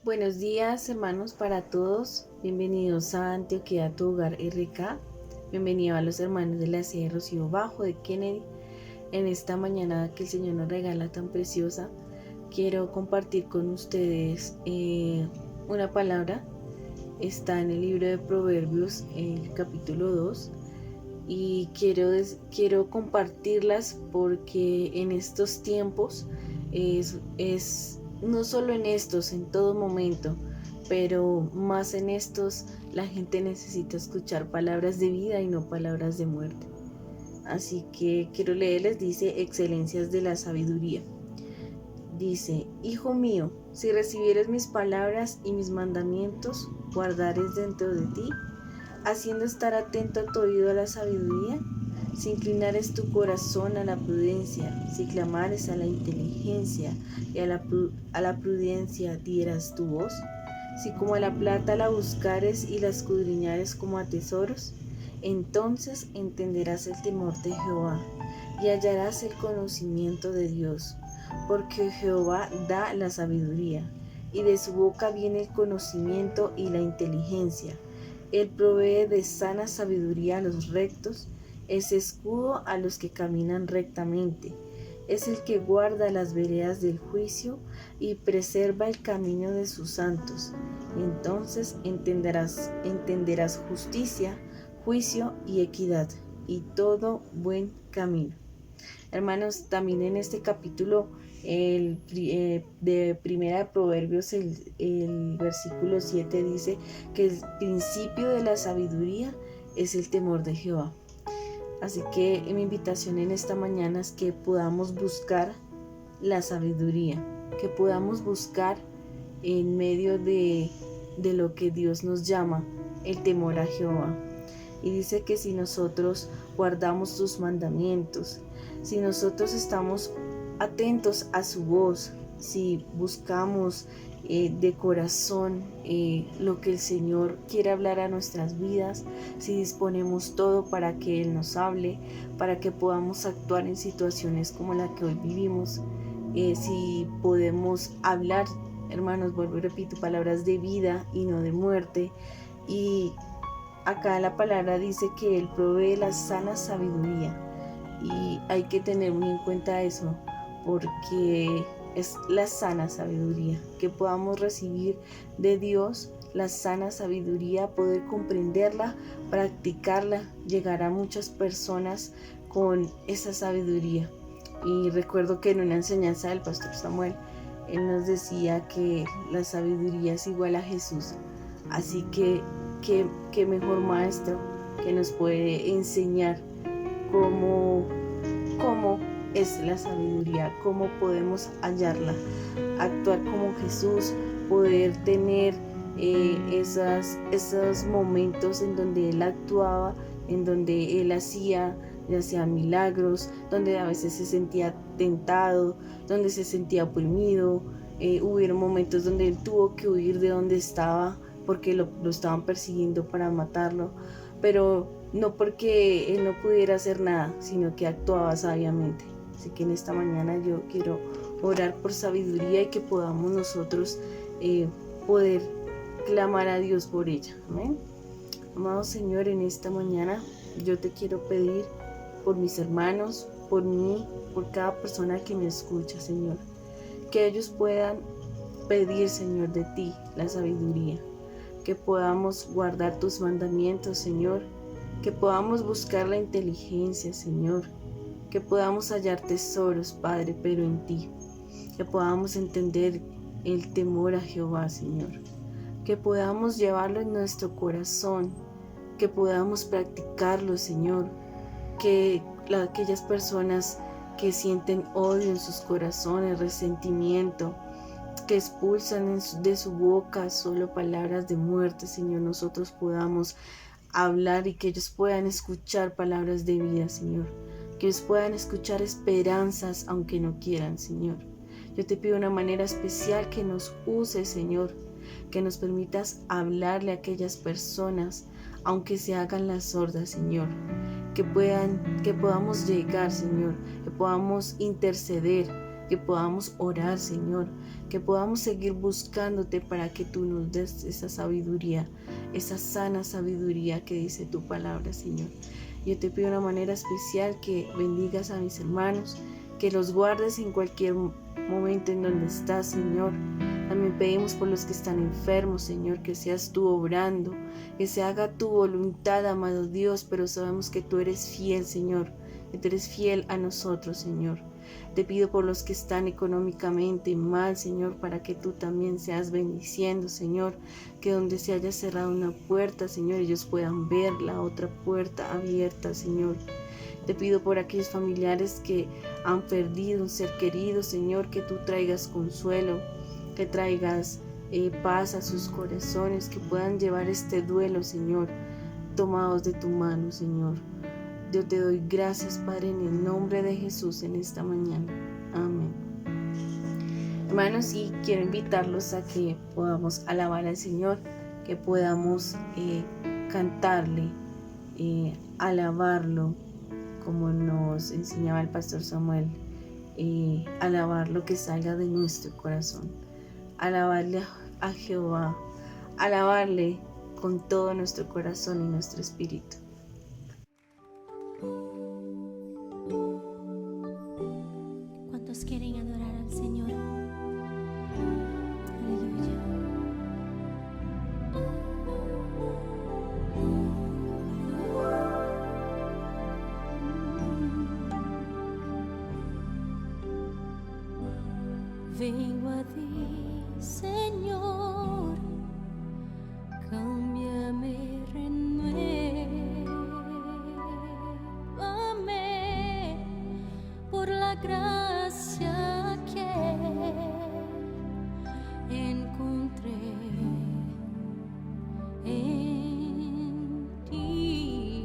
Buenos días, hermanos, para todos. Bienvenidos a Antioquía, tu hogar RK. Bienvenido a los hermanos de la sede Rocío Bajo de Kennedy. En esta mañana que el Señor nos regala tan preciosa, quiero compartir con ustedes una palabra. Está en el libro de Proverbios, el capítulo 2. Y quiero compartirlas porque en estos tiempos es no solo en estos, en todo momento, pero más en estos, la gente necesita escuchar palabras de vida y no palabras de muerte. Así que quiero leerles, dice Excelencias de la Sabiduría. Dice: Hijo mío, si recibieres mis palabras y mis mandamientos, guardares dentro de ti, haciendo estar atento a tu oído a la sabiduría, si inclinares tu corazón a la prudencia, si clamares a la inteligencia y a la prudencia dieras tu voz, si como a la plata la buscares y la escudriñares como a tesoros, entonces entenderás el temor de Jehová y hallarás el conocimiento de Dios, porque Jehová da la sabiduría, y de su boca viene el conocimiento y la inteligencia. Él provee de sana sabiduría a los rectos, es escudo a los que caminan rectamente. Es el que guarda las veredas del juicio y preserva el camino de sus santos. Entonces entenderás justicia, juicio y equidad, y todo buen camino. Hermanos, también en este capítulo de Primera de Proverbios, el versículo 7 dice que el principio de la sabiduría es el temor de Jehová. Así que mi invitación en esta mañana es que podamos buscar la sabiduría, que podamos buscar en medio de lo que Dios nos llama, el temor a Jehová. Y dice que si nosotros guardamos sus mandamientos, si nosotros estamos atentos a su voz, si buscamos de corazón lo que el Señor quiere hablar a nuestras vidas, si disponemos todo para que Él nos hable, para que podamos actuar en situaciones como la que hoy vivimos, si podemos hablar, hermanos, vuelvo y repito, palabras de vida y no de muerte. Y acá la palabra dice que Él provee la sana sabiduría, y hay que tener muy en cuenta eso, porque es la sana sabiduría, que podamos recibir de Dios la sana sabiduría, poder comprenderla, practicarla, llegar a muchas personas con esa sabiduría. Y recuerdo que en una enseñanza del pastor Samuel, él nos decía que la sabiduría es igual a Jesús. Así que qué mejor maestro que nos puede enseñar cómo es la sabiduría, cómo podemos hallarla, actuar como Jesús, poder tener esos momentos en donde Él actuaba, en donde Él hacía ya sea milagros, donde a veces se sentía tentado, donde se sentía oprimido. Hubieron momentos donde Él tuvo que huir de donde estaba porque lo estaban persiguiendo para matarlo, pero no porque Él no pudiera hacer nada, sino que actuaba sabiamente. Así que en esta mañana yo quiero orar por sabiduría y que podamos nosotros poder clamar a Dios por ella. Amén. Amado Señor, en esta mañana yo te quiero pedir por mis hermanos, por mí, por cada persona que me escucha, Señor, que ellos puedan pedir, Señor, de ti la sabiduría, que podamos guardar tus mandamientos, Señor, que podamos buscar la inteligencia, Señor, que podamos hallar tesoros, Padre, pero en ti, que podamos entender el temor a Jehová, Señor, que podamos llevarlo en nuestro corazón, que podamos practicarlo, Señor, que aquellas personas que sienten odio en sus corazones, resentimiento, que expulsan de su boca solo palabras de muerte, Señor, nosotros podamos hablar y que ellos puedan escuchar palabras de vida, Señor, que ellos puedan escuchar esperanzas aunque no quieran, Señor. Yo te pido de una manera especial que nos uses, Señor, que nos permitas hablarle a aquellas personas aunque se hagan las sordas, Señor, que podamos llegar, Señor, que podamos interceder que podamos orar, Señor, que podamos seguir buscándote para que tú nos des esa sabiduría, esa sana sabiduría que dice tu palabra, Señor. Yo te pido de una manera especial que bendigas a mis hermanos, que los guardes en cualquier momento en donde estás, Señor. También pedimos por los que están enfermos, Señor, que seas tú obrando, que se haga tu voluntad, amado Dios, pero sabemos que tú eres fiel, Señor, que tú eres fiel a nosotros, Señor. Te pido por los que están económicamente mal, Señor, para que tú también seas bendiciendo, Señor, que donde se haya cerrado una puerta, Señor, ellos puedan ver la otra puerta abierta, Señor. Te pido por aquellos familiares que han perdido un ser querido, Señor, que tú traigas consuelo, que traigas paz a sus corazones, que puedan llevar este duelo, Señor, tomados de tu mano, Señor. Yo te doy gracias, Padre, en el nombre de Jesús en esta mañana. Amén. Hermanos, y quiero invitarlos a que podamos alabar al Señor, que podamos cantarle, alabarlo, como nos enseñaba el pastor Samuel, alabar lo que salga de nuestro corazón, alabarle a Jehová, alabarle con todo nuestro corazón y nuestro espíritu. ¿Cuántos quieren adorar al Señor? Aleluya. Vengo a ti, Señor, cámbiame, renuévame por la gracia que encontré en ti.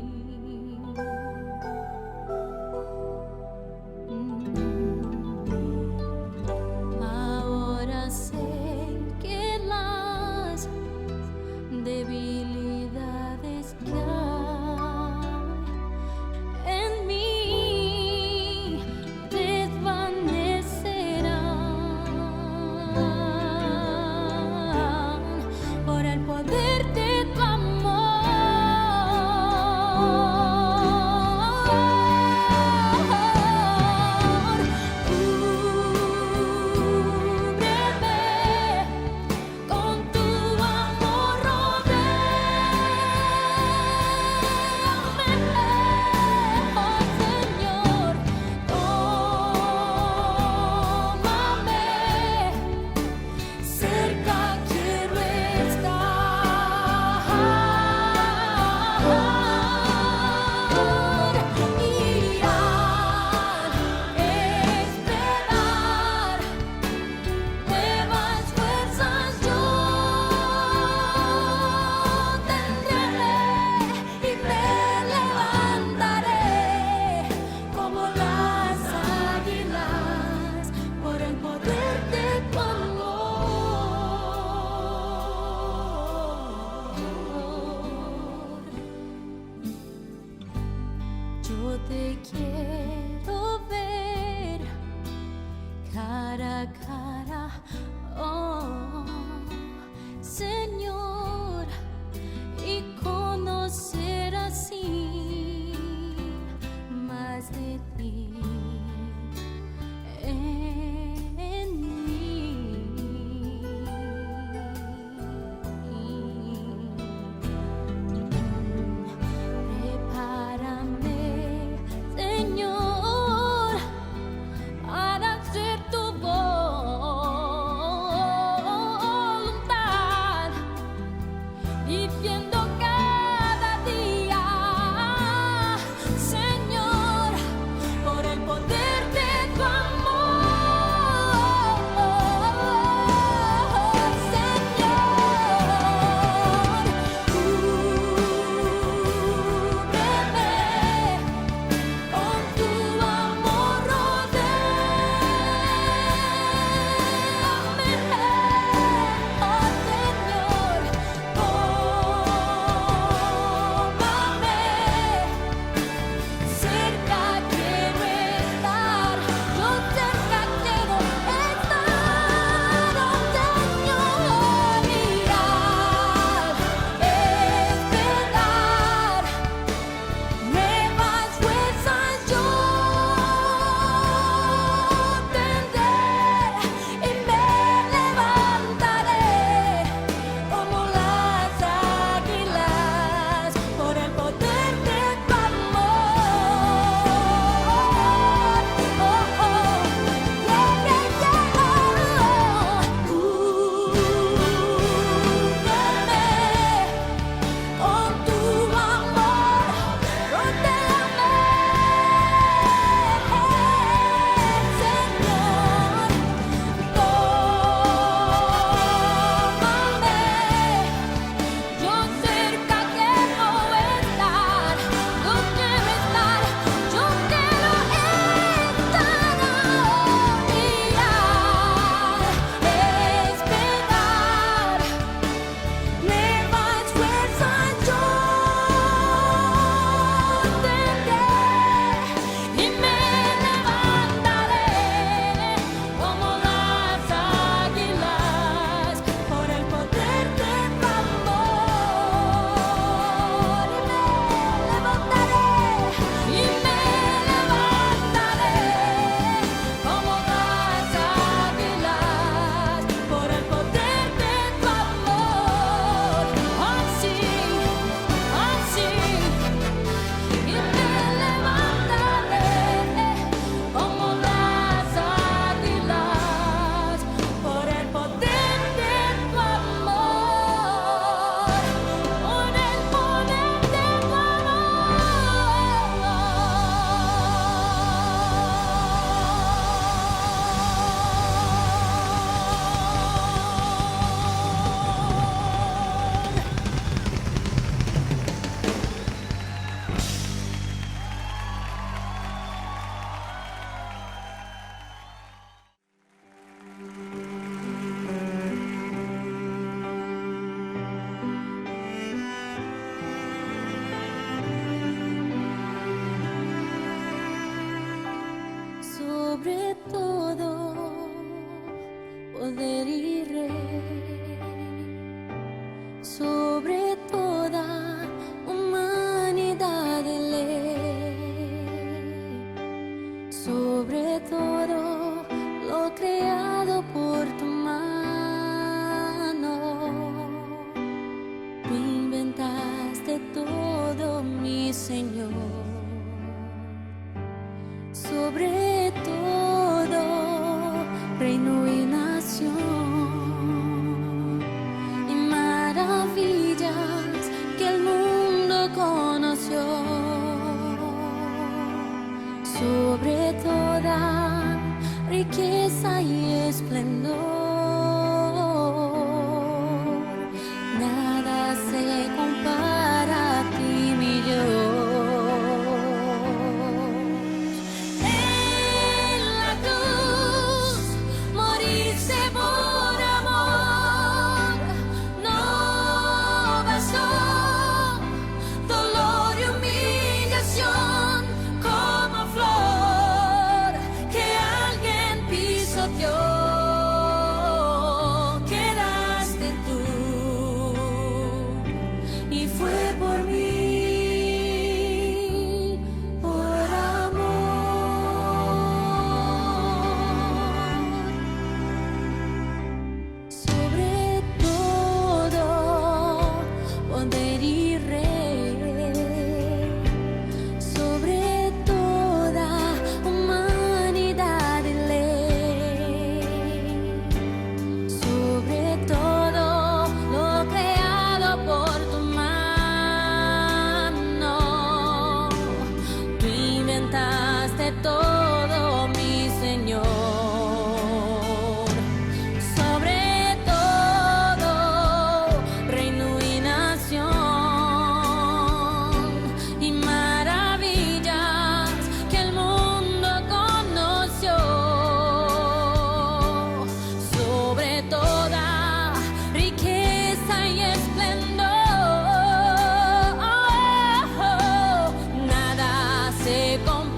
Ahora sé que las debilidades que hay en mí desvanecerán por el poder de tu amor. Cúbreme con tu amor, rodéame, oh Señor, tómame, cerca quiero estar, y al esperar nuevas fuerzas yo tendré y me levantaré como las águilas por el poder de tu amor. Yo te quiero ver cara a cara, oh Señor, y conocer así más de ti en mí. Prepárame, Señor, para hacer tu voluntad, viviendo cada día, Señor, por el sobre todo poder y rey, sobre toda humanidad y ley, sobre todo lo creado por tu mano. Tú inventaste todo, mi Señor. Sobre todo reino y nación y maravillas que el mundo conoció, sobre toda riqueza y esplendor, nada se compara a ti, mi Dios. Todo, mi Señor, sobre todo reino y nación y maravillas que el mundo conoció, sobre toda riqueza y esplendor, nada se compara.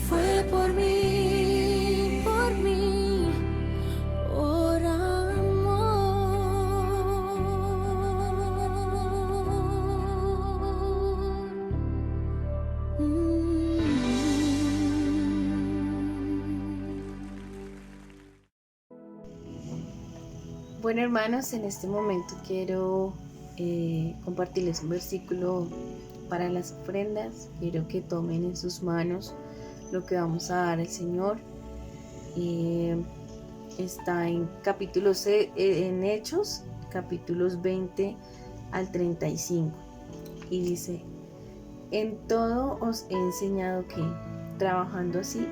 Fue por mí, por Bueno, hermanos, en este momento quiero compartirles un versículo para las ofrendas. Quiero que tomen en sus manos lo que vamos a dar al Señor. Está en en Hechos, capítulos 20 al 35. Y dice: en todo os he enseñado que, trabajando así,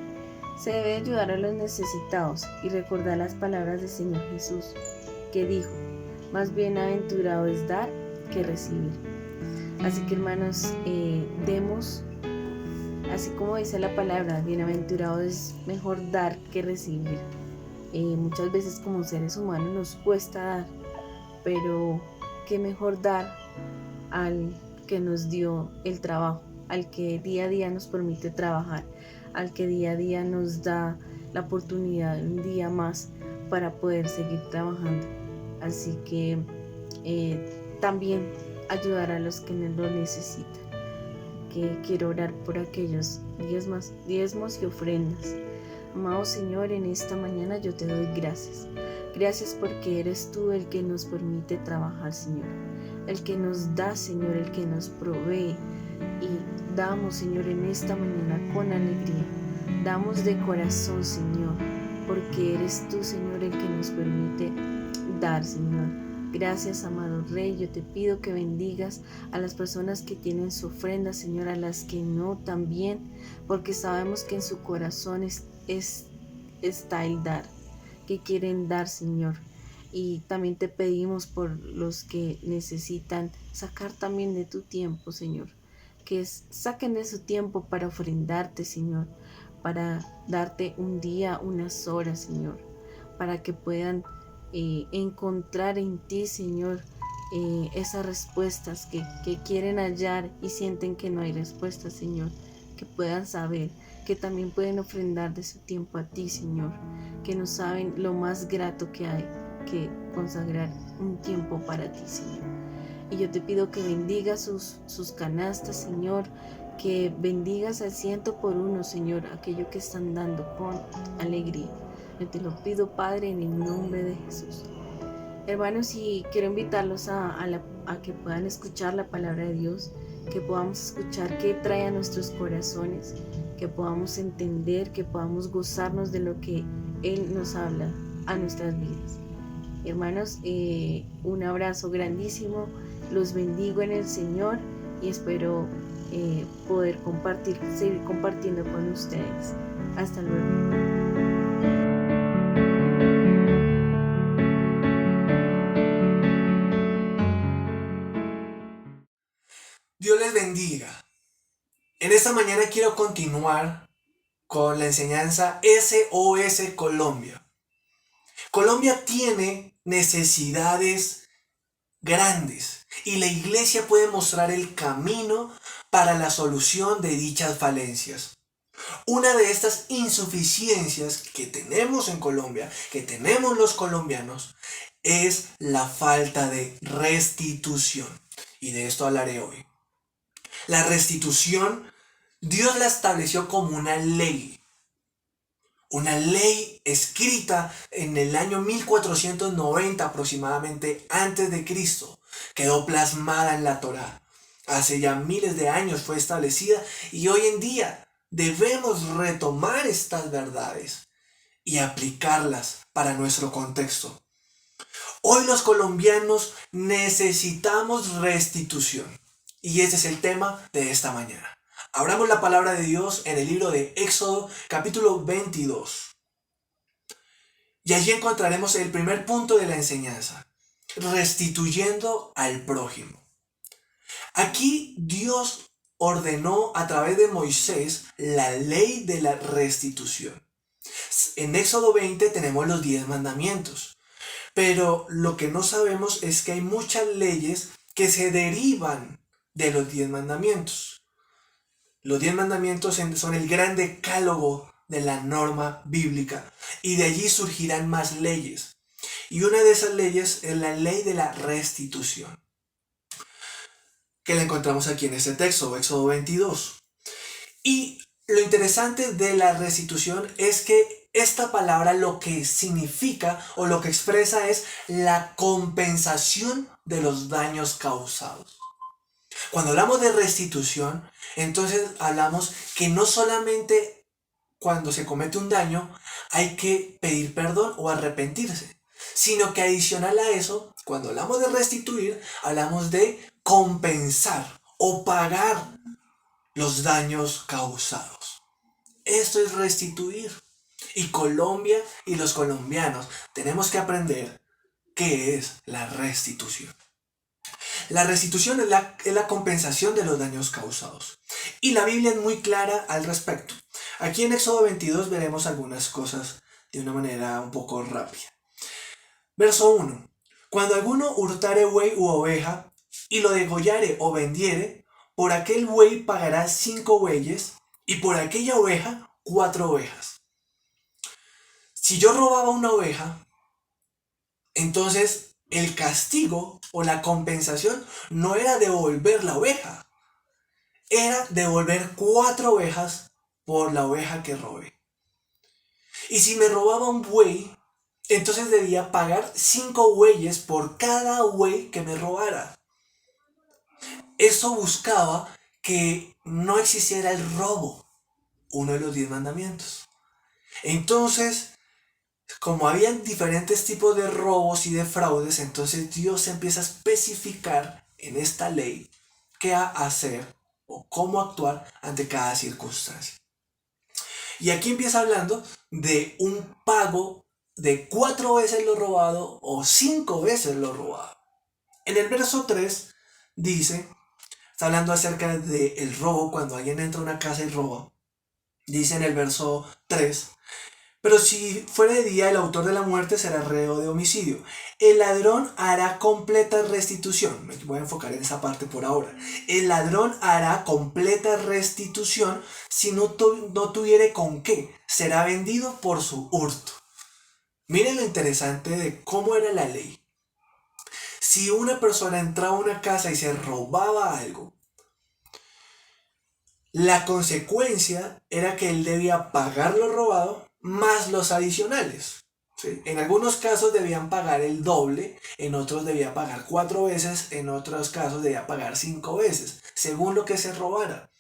se debe ayudar a los necesitados y recordar las palabras del Señor Jesús, que dijo: más bienaventurado es dar que recibir. Así que, hermanos, demos, así como dice la palabra, bienaventurado es mejor dar que recibir. Muchas veces como seres humanos nos cuesta dar, pero qué mejor dar al que nos dio el trabajo, al que día a día nos permite trabajar, al que día a día nos da la oportunidad de un día más para poder seguir trabajando. Así que también ayudar a los que lo necesitan. Que quiero orar por aquellos diezmos y ofrendas. Amado Señor, en esta mañana yo te doy gracias. Gracias porque eres tú el que nos permite trabajar, Señor. El que nos da, Señor, el que nos provee. Y damos, Señor, en esta mañana con alegría. Damos de corazón, Señor, porque eres tú, Señor, el que nos permite dar, Señor. Gracias, amado Rey. Yo te pido que bendigas a las personas que tienen su ofrenda, Señor, a las que no también, porque sabemos que en su corazón está el dar, que quieren dar, Señor. Y también te pedimos por los que necesitan sacar también de tu tiempo, Señor, que saquen de su tiempo para ofrendarte, Señor, para darte un día, unas horas, Señor, para que puedan encontrar en ti, Señor, esas respuestas que quieren hallar y sienten que no hay respuestas, Señor, que puedan saber que también pueden ofrendar de su tiempo a ti, Señor, que no saben lo más grato que hay que consagrar un tiempo para ti, Señor. Y yo te pido que bendigas sus canastas, Señor, que bendigas al 100 por 1, Señor, aquello que están dando con alegría. Yo te lo pido, Padre, en el nombre de Jesús. Hermanos, y quiero invitarlos a que puedan escuchar la palabra de Dios, que podamos escuchar qué trae a nuestros corazones, que podamos entender, que podamos gozarnos de lo que Él nos habla a nuestras vidas. Hermanos, un abrazo grandísimo, los bendigo en el Señor y espero poder seguir compartiendo con ustedes. Hasta luego. Dios les bendiga. En esta mañana quiero continuar con la enseñanza SOS Colombia. Colombia tiene necesidades grandes y la iglesia puede mostrar el camino para la solución de dichas falencias. Una de estas insuficiencias que tenemos en Colombia, que tenemos los colombianos, es la falta de restitución. Y de esto hablaré hoy. La restitución, Dios la estableció como una ley escrita en el año 1490 aproximadamente antes de Cristo. Quedó plasmada en la Torá. Hace ya miles de años fue establecida y hoy en día debemos retomar estas verdades y aplicarlas para nuestro contexto. Hoy los colombianos necesitamos restitución. Y ese es el tema de esta mañana. Abramos la palabra de Dios en el libro de Éxodo, capítulo 22. Y allí encontraremos el primer punto de la enseñanza: restituyendo al prójimo. Aquí Dios ordenó a través de Moisés la ley de la restitución. En Éxodo 20 tenemos los 10 mandamientos. Pero lo que no sabemos es que hay muchas leyes que se derivan de los 10 mandamientos. Los 10 mandamientos son el gran decálogo de la norma bíblica y de allí surgirán más leyes. Y una de esas leyes es la ley de la restitución, que la encontramos aquí en este texto, Éxodo 22. Y lo interesante de la restitución es que esta palabra lo que significa o lo que expresa es la compensación de los daños causados. Cuando hablamos de restitución, entonces hablamos que no solamente cuando se comete un daño hay que pedir perdón o arrepentirse, sino que adicional a eso, cuando hablamos de restituir, hablamos de compensar o pagar los daños causados. Esto es restituir. Y Colombia y los colombianos tenemos que aprender qué es la restitución. La restitución es la compensación de los daños causados. Y la Biblia es muy clara al respecto. Aquí en Éxodo 22 veremos algunas cosas de una manera un poco rápida. Verso 1. Cuando alguno hurtare buey u oveja, y lo degollare o vendiere, por aquel buey pagará 5 bueyes, y por aquella oveja 4 ovejas. Si yo robaba una oveja, entonces el castigo o la compensación no era devolver la oveja, era devolver 4 ovejas por la oveja que robé. Y si me robaba un buey, entonces debía pagar 5 bueyes por cada buey que me robara. Eso buscaba que no existiera el robo, uno de los 10 mandamientos. Entonces, como habían diferentes tipos de robos y de fraudes, entonces Dios empieza a especificar en esta ley qué hacer o cómo actuar ante cada circunstancia. Y aquí empieza hablando de un pago de 4 veces lo robado o 5 veces lo robado. En el verso 3 dice, está hablando acerca del robo cuando alguien entra a una casa y roba. Dice en el verso 3, pero si fuera de día el autor de la muerte será reo de homicidio. El ladrón hará completa restitución. Me voy a enfocar en esa parte por ahora. El ladrón hará completa restitución si no tuviere con qué. Será vendido por su hurto. Miren lo interesante de cómo era la ley. Si una persona entraba a una casa y se robaba algo, la consecuencia era que él debía pagar lo robado más los adicionales. ¿Sí? En algunos casos debían pagar el doble, en otros debía pagar 4 veces, en otros casos debía pagar 5 veces, según lo que se robara.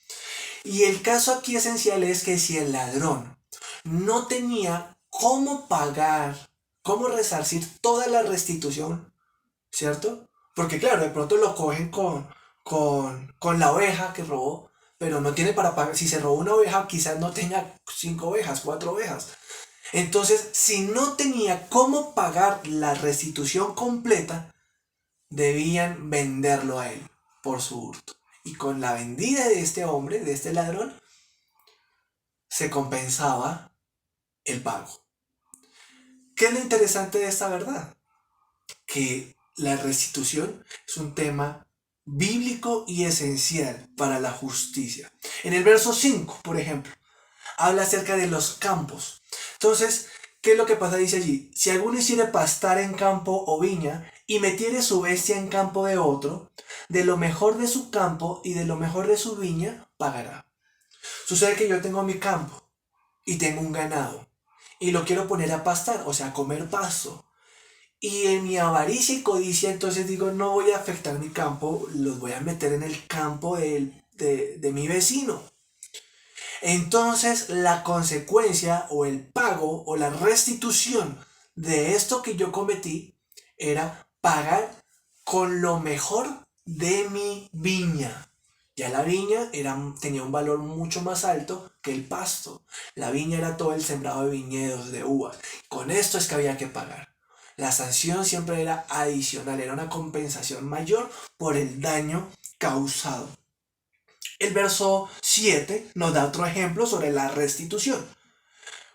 Y el caso aquí esencial es que si el ladrón no tenía cómo pagar, cómo resarcir toda la restitución, ¿cierto? Porque claro, de pronto lo cogen con la oveja que robó, pero no tiene para pagar. Si se robó una oveja, quizás no tenga 5 ovejas, 4 ovejas. Entonces, si no tenía cómo pagar la restitución completa, debían venderlo a él por su hurto. Y con la vendida de este hombre, de este ladrón, se compensaba el pago. ¿Qué es lo interesante de esta verdad? Que la restitución es un tema bíblico y esencial para la justicia. En el verso 5, por ejemplo, habla acerca de los campos. Entonces, ¿qué es lo que pasa? Dice allí, si alguno hiciere pastar en campo o viña y metiere su bestia en campo de otro, de lo mejor de su campo y de lo mejor de su viña pagará. Sucede que yo tengo mi campo y tengo un ganado y lo quiero poner a pastar, o sea, a comer pasto. Y en mi avaricia y codicia, entonces digo, no voy a afectar mi campo, los voy a meter en el campo de mi vecino. Entonces la consecuencia o el pago o la restitución de esto que yo cometí era pagar con lo mejor de mi viña. Ya la viña tenía un valor mucho más alto que el pasto. La viña era todo el sembrado de viñedos, de uvas. Con esto es que había que pagar. La sanción siempre era adicional, era una compensación mayor por el daño causado. El verso 7 nos da otro ejemplo sobre la restitución.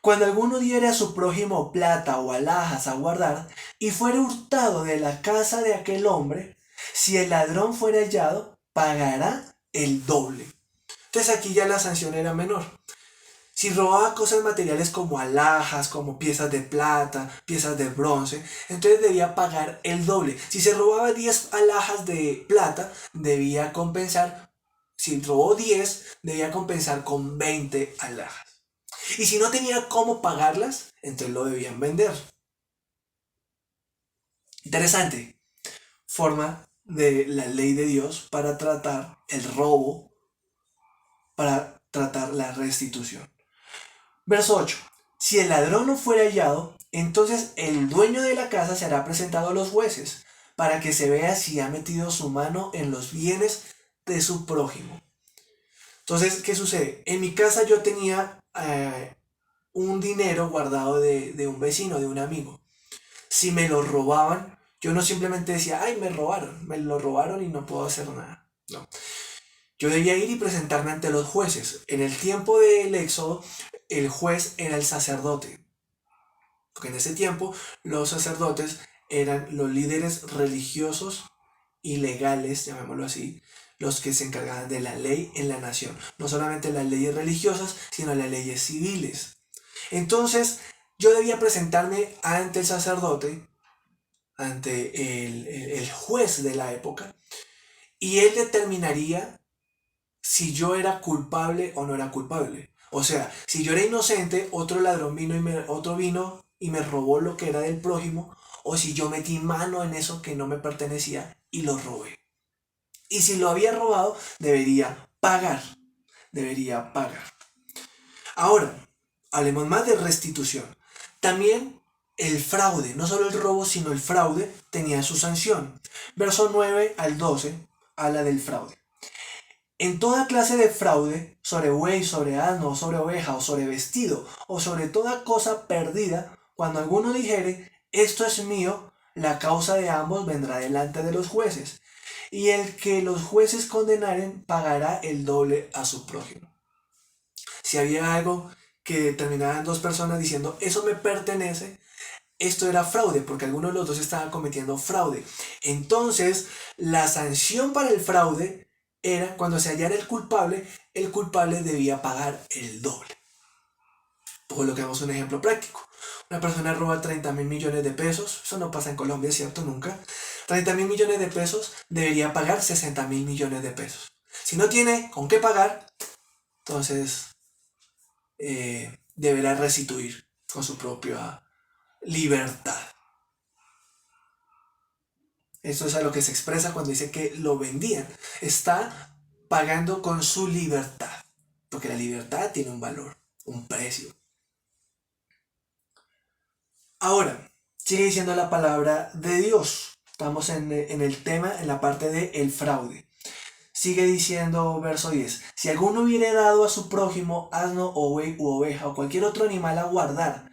Cuando alguno diere a su prójimo plata o alhajas a guardar, y fuere hurtado de la casa de aquel hombre, si el ladrón fuere hallado, pagará el doble. Entonces aquí ya la sanción era menor. Si robaba cosas materiales como alhajas, como piezas de plata, piezas de bronce, entonces debía pagar el doble. Si se robaba 10 alhajas de plata, debía compensar. Si robó 10, debía compensar con 20 alhajas. Y si no tenía cómo pagarlas, entonces lo debían vender. Interesante forma de la ley de Dios para tratar el robo, para tratar la restitución. Verso 8. Si el ladrón no fuera hallado, entonces el dueño de la casa será presentado a los jueces para que se vea si ha metido su mano en los bienes de su prójimo. Entonces, ¿qué sucede? En mi casa yo tenía un dinero guardado de un vecino, de un amigo. Si me lo robaban, yo no simplemente decía, ay, me lo robaron y no puedo hacer nada. No. Yo debía ir y presentarme ante los jueces. En el tiempo del Éxodo, el juez era el sacerdote. Porque en ese tiempo los sacerdotes eran los líderes religiosos ilegales, llamémoslo así, los que se encargaban de la ley en la nación. No solamente las leyes religiosas, sino las leyes civiles. Entonces, yo debía presentarme ante el sacerdote, ante el juez de la época, y él determinaría si yo era culpable o no era culpable. O sea, si yo era inocente, otro ladrón vino y me robó lo que era del prójimo, o si yo metí mano en eso que no me pertenecía y lo robé. Y si lo había robado, debería pagar. Debería pagar. Ahora, hablemos más de restitución. También el fraude, no solo el robo, sino el fraude, tenía su sanción. Verso 9 al 12 habla del fraude. En toda clase de fraude, sobre buey, sobre asno, sobre oveja, o sobre vestido, o sobre toda cosa perdida, cuando alguno dijere, esto es mío, la causa de ambos vendrá delante de los jueces, y el que los jueces condenaren pagará el doble a su prójimo. Si había algo que determinaban dos personas diciendo, eso me pertenece, esto era fraude, porque alguno de los dos estaban cometiendo fraude. Entonces, la sanción para el fraude era cuando se hallara el culpable debía pagar el doble. Coloquemos un ejemplo práctico. Una persona roba 30.000 millones de pesos, eso no pasa en Colombia, ¿cierto? Nunca. 30.000 millones de pesos, debería pagar 60.000 millones de pesos. Si no tiene con qué pagar, entonces deberá restituir con su propia libertad. Eso es a lo que se expresa cuando dice que lo vendían. Está pagando con su libertad, porque la libertad tiene un valor, un precio. Ahora, sigue diciendo la palabra de Dios. Estamos en el tema, en la parte del fraude. Sigue diciendo verso 10. Si alguno hubiere dado a su prójimo asno o buey u oveja o cualquier otro animal a guardar,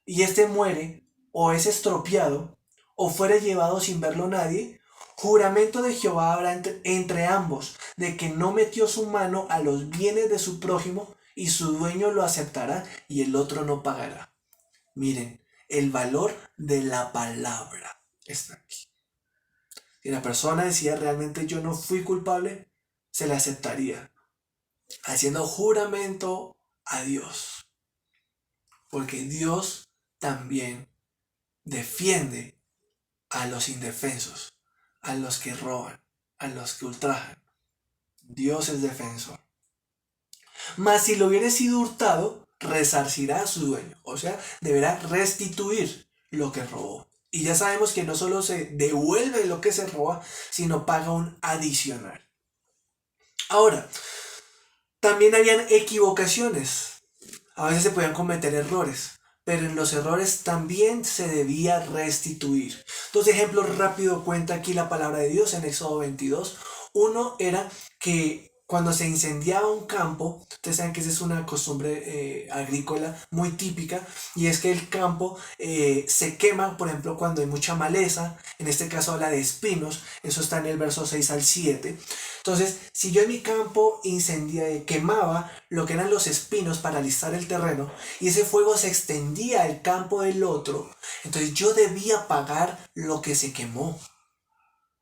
y éste muere o es estropeado, o fuere llevado sin verlo nadie, juramento de Jehová habrá entre ambos, de que no metió su mano a los bienes de su prójimo, y su dueño lo aceptará y el otro no pagará. Miren, el valor de la palabra está aquí. Si la persona decía realmente yo no fui culpable, se le aceptaría, haciendo juramento a Dios. Porque Dios también defiende a los indefensos, a los que roban, a los que ultrajan. Dios es defensor. Mas si lo hubiere sido hurtado, resarcirá a su dueño. O sea, deberá restituir lo que robó. Y ya sabemos que no solo se devuelve lo que se roba, sino paga un adicional. Ahora, también habían equivocaciones. A veces se podían cometer errores. Pero en los errores también se debía restituir. Dos ejemplos rápido cuenta aquí la palabra de Dios en Éxodo 22. Uno era que cuando se incendiaba un campo, ustedes saben que esa es una costumbre agrícola muy típica, y es que el campo se quema, por ejemplo, cuando hay mucha maleza, en este caso habla de espinos, eso está en el verso 6 al 7. Entonces, si yo en mi campo quemaba lo que eran los espinos para alistar el terreno, y ese fuego se extendía al campo del otro, entonces yo debía pagar lo que se quemó.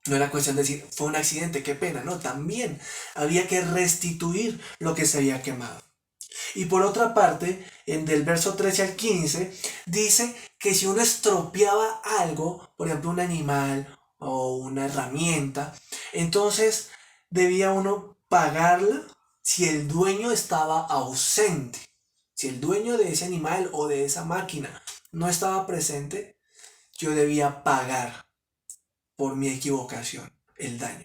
No era cuestión de decir, fue un accidente, qué pena, no, también había que restituir lo que se había quemado. Y por otra parte, del verso 13 al 15, dice que si uno estropeaba algo, por ejemplo un animal o una herramienta, entonces debía uno pagarla si el dueño estaba ausente. Si el dueño de ese animal o de esa máquina no estaba presente, yo debía pagar por mi equivocación el daño.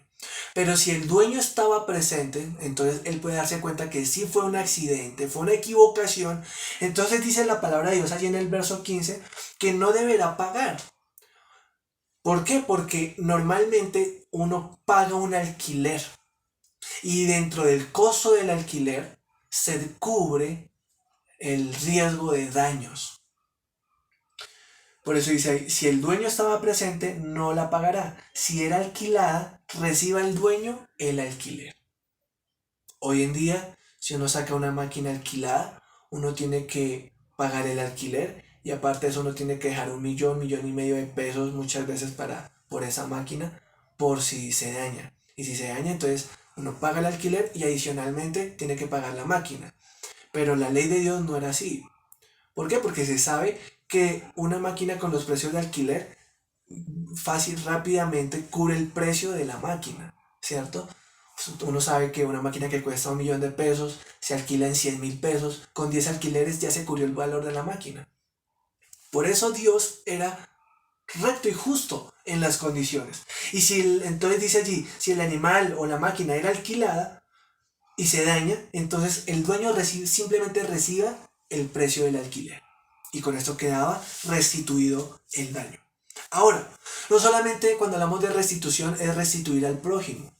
Pero si el dueño estaba presente, entonces él puede darse cuenta que sí fue un accidente, fue una equivocación. Entonces dice la palabra de Dios allí en el verso 15 que no deberá pagar. ¿Por qué? Porque normalmente uno paga un alquiler y dentro del costo del alquiler se cubre el riesgo de daños. Por eso dice ahí, si el dueño estaba presente, no la pagará. Si era alquilada, reciba el dueño el alquiler. Hoy en día, si uno saca una máquina alquilada, uno tiene que pagar el alquiler y aparte de eso uno tiene que dejar 1 millón, 1,5 millones de pesos muchas veces por esa máquina por si se daña. Y si se daña, entonces uno paga el alquiler y adicionalmente tiene que pagar la máquina. Pero la ley de Dios no era así. ¿Por qué? Porque se sabe que una máquina con los precios de alquiler fácil, rápidamente cubre el precio de la máquina, ¿cierto? Uno sabe que una máquina que cuesta 1.000.000 de pesos se alquila en 100.000 pesos. Con 10 alquileres ya se cubrió el valor de la máquina. Por eso Dios era recto y justo en las condiciones. Y si entonces dice allí, si el animal o la máquina era alquilada y se daña, entonces el dueño simplemente reciba el precio del alquiler. Y con esto quedaba restituido el daño. Ahora, no solamente cuando hablamos de restitución es restituir al prójimo,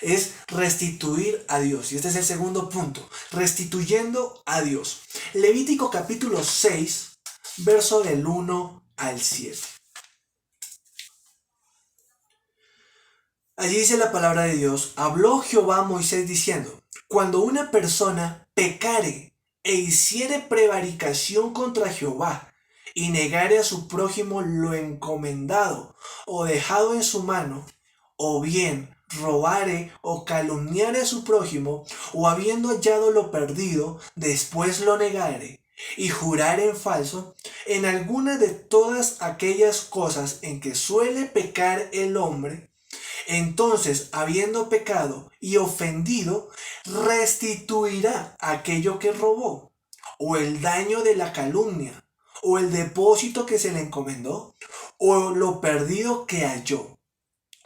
es restituir a Dios. Y este es el segundo punto, restituyendo a Dios. Levítico capítulo 6, verso del 1 al 7. Allí dice la palabra de Dios: habló Jehová a Moisés diciendo, cuando una persona pecare e hiciere prevaricación contra Jehová, y negare a su prójimo lo encomendado o dejado en su mano, o bien robare o calumniare a su prójimo, o habiendo hallado lo perdido, después lo negare, y jurare en falso, en alguna de todas aquellas cosas en que suele pecar el hombre, entonces, habiendo pecado y ofendido, restituirá aquello que robó, o el daño de la calumnia, o el depósito que se le encomendó, o lo perdido que halló,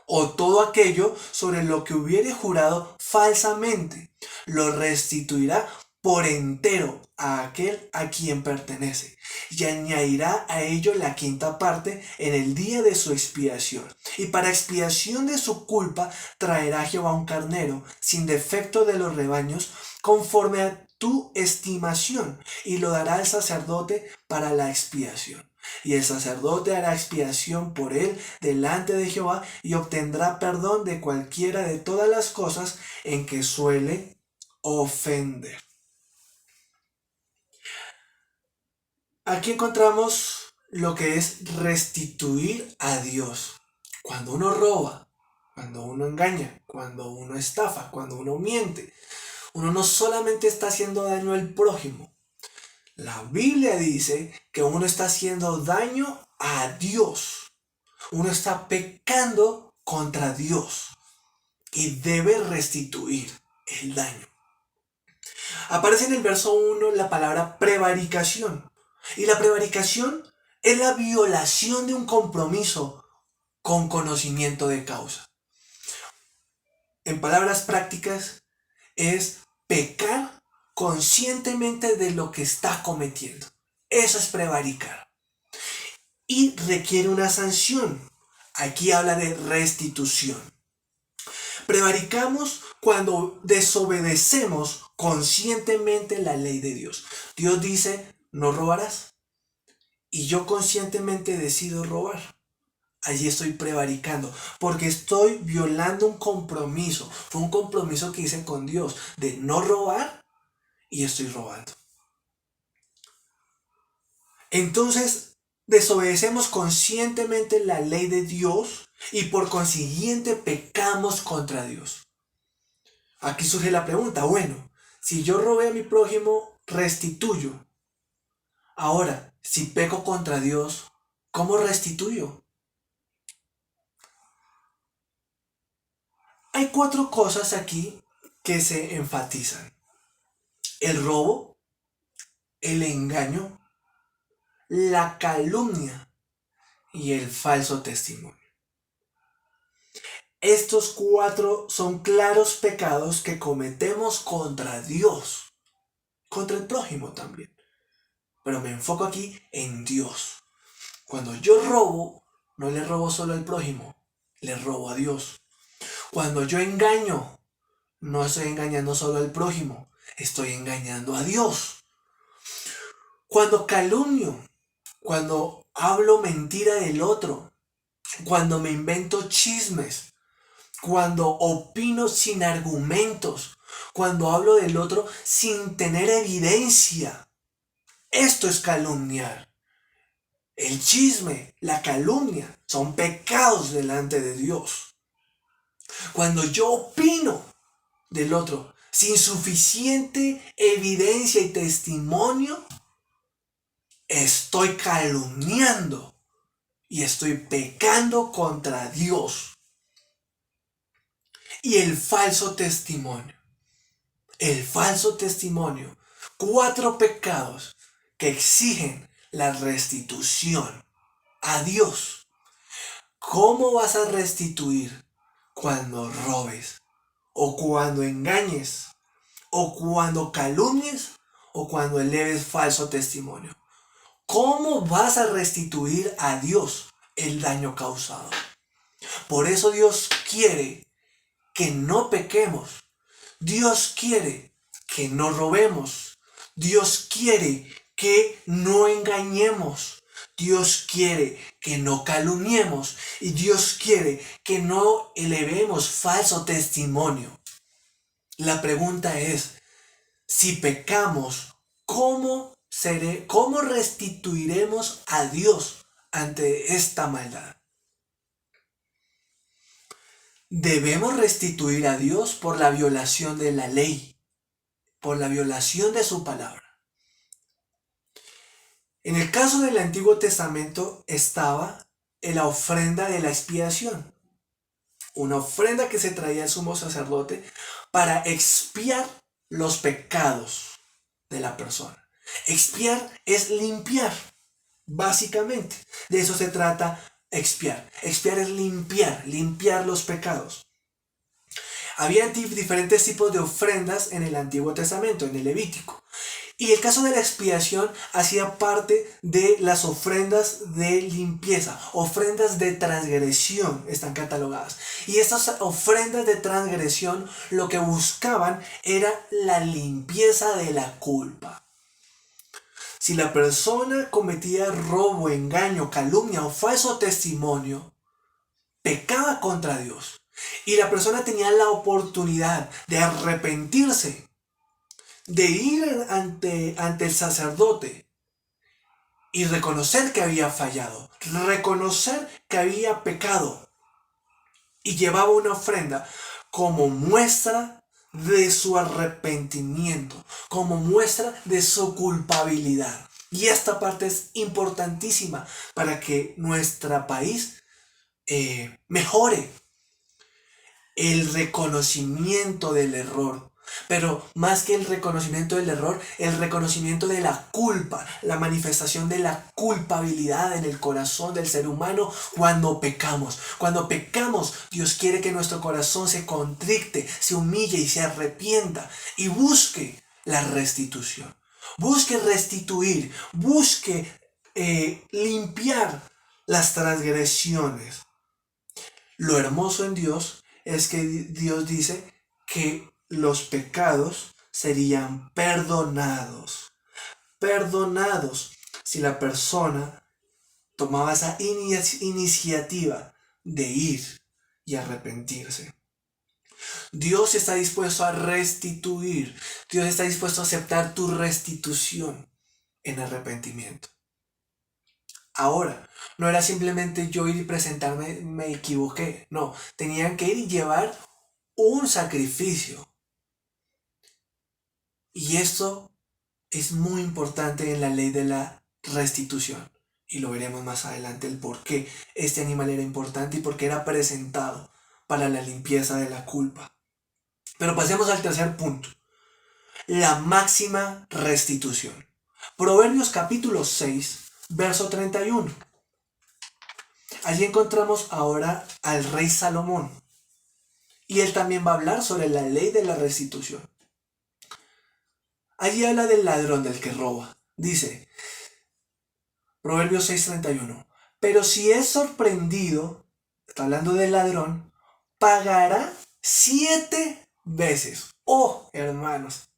o todo aquello sobre lo que hubiere jurado falsamente, lo restituirá por entero a aquel a quien pertenece, y añadirá a ello la quinta parte en el día de su expiación. Y para expiación de su culpa traerá Jehová un carnero sin defecto de los rebaños, conforme a tu estimación, y lo dará al sacerdote para la expiación. Y el sacerdote hará expiación por él delante de Jehová, y obtendrá perdón de cualquiera de todas las cosas en que suele ofender. Aquí encontramos lo que es restituir a Dios. Cuando uno roba, cuando uno engaña, cuando uno estafa, cuando uno miente, uno no solamente está haciendo daño al prójimo. La Biblia dice que uno está haciendo daño a Dios. Uno está pecando contra Dios y debe restituir el daño. Aparece en el verso 1 la palabra prevaricación. Y la prevaricación es la violación de un compromiso con conocimiento de causa. En palabras prácticas, es pecar conscientemente de lo que está cometiendo. Eso es prevaricar. Y requiere una sanción. Aquí habla de restitución. Prevaricamos cuando desobedecemos conscientemente la ley de Dios. Dios dice, no robarás. Y yo conscientemente decido robar. Allí estoy prevaricando, porque estoy violando un compromiso. Fue un compromiso que hice con Dios de no robar y estoy robando. Entonces, desobedecemos conscientemente la ley de Dios y por consiguiente pecamos contra Dios. Aquí surge la pregunta, bueno, si yo robé a mi prójimo, restituyo. Ahora, si peco contra Dios, ¿cómo restituyo? Hay 4 cosas aquí que se enfatizan: el robo, el engaño, la calumnia y el falso testimonio. Estos 4 son claros pecados que cometemos contra Dios, contra el prójimo también. Pero me enfoco aquí en Dios. Cuando yo robo, no le robo solo al prójimo, le robo a Dios. Cuando yo engaño, no estoy engañando solo al prójimo, estoy engañando a Dios. Cuando calumnio, cuando hablo mentira del otro, cuando me invento chismes, cuando opino sin argumentos, cuando hablo del otro sin tener evidencia, esto es calumniar. El chisme, la calumnia, son pecados delante de Dios. Cuando yo opino del otro sin suficiente evidencia y testimonio, estoy calumniando y estoy pecando contra Dios. Y el falso testimonio. El falso testimonio. 4 pecados que exigen la restitución a Dios. ¿Cómo vas a restituir cuando robes? ¿O cuando engañes? ¿O cuando calumnies? ¿O cuando eleves falso testimonio? ¿Cómo vas a restituir a Dios el daño causado? Por eso Dios quiere que no pequemos. Dios quiere que no robemos. Dios quiere que no engañemos. Dios quiere que no calumniemos. Y Dios quiere que no elevemos falso testimonio. La pregunta es, si pecamos, ¿cómo restituiremos a Dios ante esta maldad? Debemos restituir a Dios por la violación de la ley, por la violación de su palabra. En el caso del Antiguo Testamento estaba la ofrenda de la expiación, una ofrenda que se traía al sumo sacerdote para expiar los pecados de la persona. Expiar es limpiar, básicamente. De eso se trata expiar. Expiar es limpiar los pecados. Había diferentes tipos de ofrendas en el Antiguo Testamento, en el Levítico. Y el caso de la expiación hacía parte de las ofrendas de limpieza, ofrendas de transgresión están catalogadas. Y estas ofrendas de transgresión lo que buscaban era la limpieza de la culpa. Si la persona cometía robo, engaño, calumnia o falso testimonio, pecaba contra Dios. Y la persona tenía la oportunidad de arrepentirse, de ir ante el sacerdote y reconocer que había fallado, reconocer que había pecado, y llevaba una ofrenda como muestra de su arrepentimiento, como muestra de su culpabilidad. Y esta parte es importantísima para que nuestro país mejore. El reconocimiento del error. Pero más que el reconocimiento del error, el reconocimiento de la culpa, la manifestación de la culpabilidad en el corazón del ser humano cuando pecamos. Cuando pecamos, Dios quiere que nuestro corazón se contrite, se humille y se arrepienta y busque la restitución. Busque restituir, busque limpiar las transgresiones. Lo hermoso en Dios es que Dios dice que los pecados serían perdonados. Perdonados si la persona tomaba esa iniciativa de ir y arrepentirse. Dios está dispuesto a restituir. Dios está dispuesto a aceptar tu restitución en arrepentimiento. Ahora, no era simplemente yo ir y presentarme, me equivoqué. No, tenían que ir y llevar un sacrificio. Y esto es muy importante en la ley de la restitución. Y lo veremos más adelante el por qué este animal era importante y por qué era presentado para la limpieza de la culpa. Pero pasemos al tercer punto. La máxima restitución. Proverbios capítulo 6, verso 31. Allí encontramos ahora al rey Salomón. Y él también va a hablar sobre la ley de la restitución. Allí habla del ladrón, del que roba. Dice, Proverbios 6:31. Pero si es sorprendido, está hablando del ladrón, pagará 7 veces. Oh, hermanos.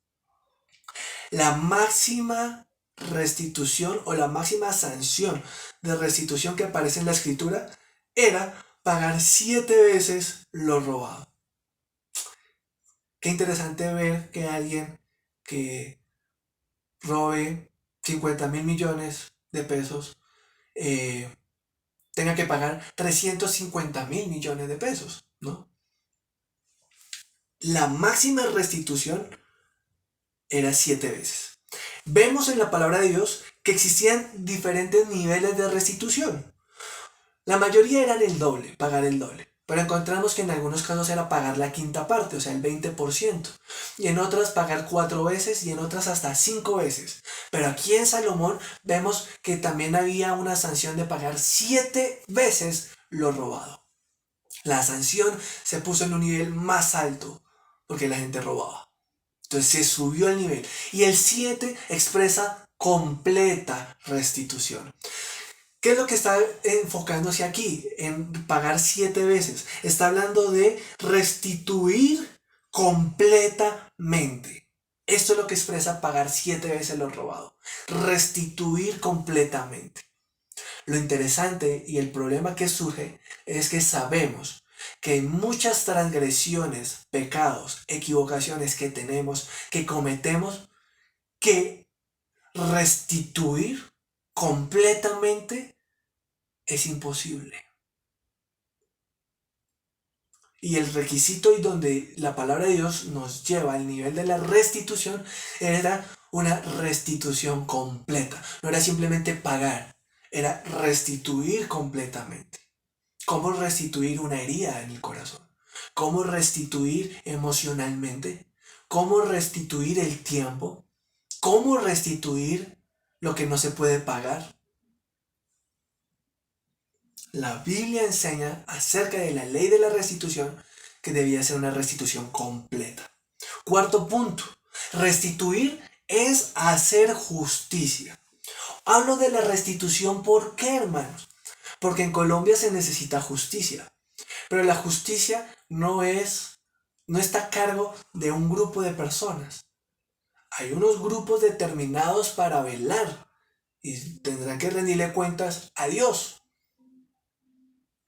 La máxima restitución o la máxima sanción de restitución que aparece en la escritura era pagar 7 veces lo robado. Qué interesante ver que alguien que robe 50.000 millones de pesos tenga que pagar 350.000 millones de pesos, ¿no? la máxima restitución era 7 veces. Vemos en la palabra de Dios que existían diferentes niveles de restitución. La mayoría eran el doble, pagar el doble. Pero encontramos que en algunos casos era pagar la quinta parte, o sea, el 20%. Y en otras pagar 4 veces y en otras hasta 5 veces. Pero aquí en Salomón vemos que también había una sanción de pagar 7 veces lo robado. La sanción se puso en un nivel más alto porque la gente robaba. Entonces se subió el nivel. Y el 7 expresa completa restitución. ¿Qué es lo que está enfocándose aquí? En pagar 7 veces. Está hablando de restituir completamente. Esto es lo que expresa pagar 7 veces lo robado. Restituir completamente. Lo interesante y el problema que surge es que sabemos que hay muchas transgresiones, pecados, equivocaciones que tenemos, que cometemos, que restituir completamente es imposible. Y el requisito y donde la palabra de Dios nos lleva al nivel de la restitución era una restitución completa. No era simplemente pagar, era restituir completamente. ¿Cómo restituir una herida en el corazón? ¿Cómo restituir emocionalmente? ¿Cómo restituir el tiempo? ¿Cómo restituir lo que no se puede pagar? La Biblia enseña acerca de la ley de la restitución que debía ser una restitución completa. Cuarto punto, restituir es hacer justicia. Hablo de la restitución, ¿por qué, hermanos? Porque en Colombia se necesita justicia, pero la justicia no está a cargo de un grupo de personas. Hay unos grupos determinados para velar y tendrán que rendirle cuentas a Dios.